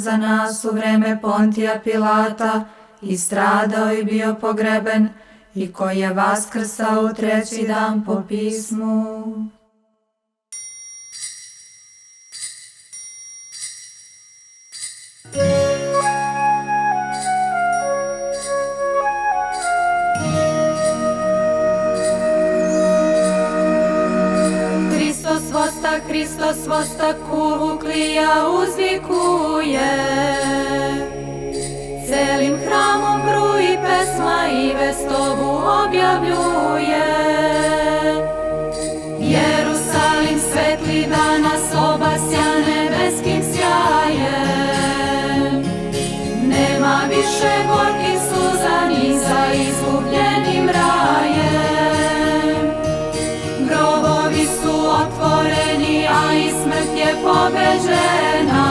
za nas u vreme Pontija Pilata i stradao i bio pogreben i koji je vaskrsao u treći dan po pismu. Hristos vosta kuvuklija uzvikuje, celim hramom bruji pesma i vestovu objavljuje. Jerusalim svetli danas obasja nebeskim sjajem, nema više gorkih suza ni za izgubljenim rajem. Grobovi su otvoreni, a i smrt je pobeđena.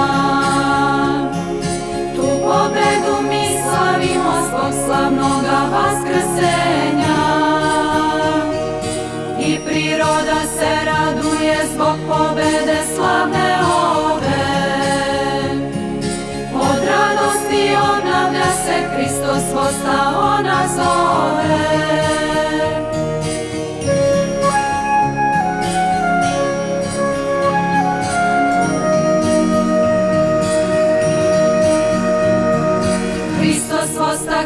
Tu pobedu mi slavimo zbog slavnoga vaskrsenja. I priroda se raduje zbog pobede slavne ove. Od radosti obnavlja se Hristos vosta, ona zove.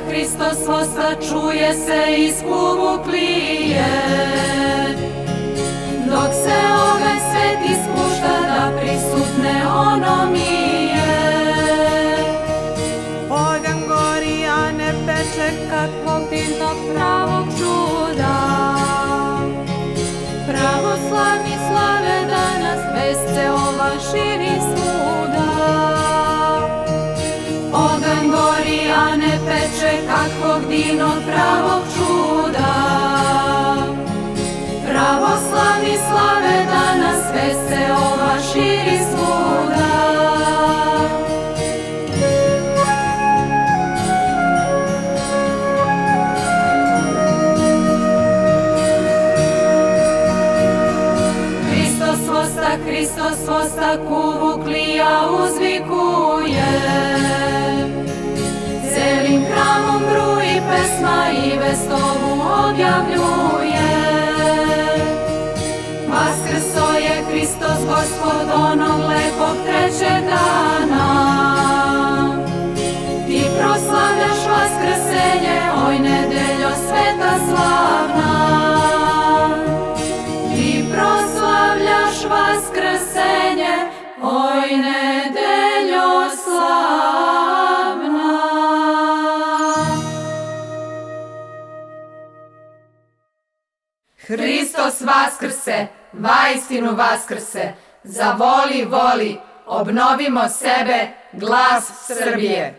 Hristos vosta čuje se iz kuvuklije, dok se oganj sveti spušta da prisutne ono mije. Oganj gori, a ne peče kakvog divnog pravog čuda. Pravoslavni slave danas, vest se ova širi svuda. Oganj gori, a ne peče kakvog divnog pravog čuda. Pravoslavni slave danas, vest se ova širi svuda. Hristos vosta kuvuklija uzvikuje, celim hramom bruji pesma i vestovu objavljuje. Vaskrso je Hristos Gospod onog lepog trećeg dana. Ti proslavljaš vaskrsenje, oj nedeljo sveta slavna. Ti proslavljaš vaskrsenje, oj nedeljo slavna. Hristos vaskrse, vaistinu vaskrse, zavoli, voli, obnovimo sebe, glas Srbije.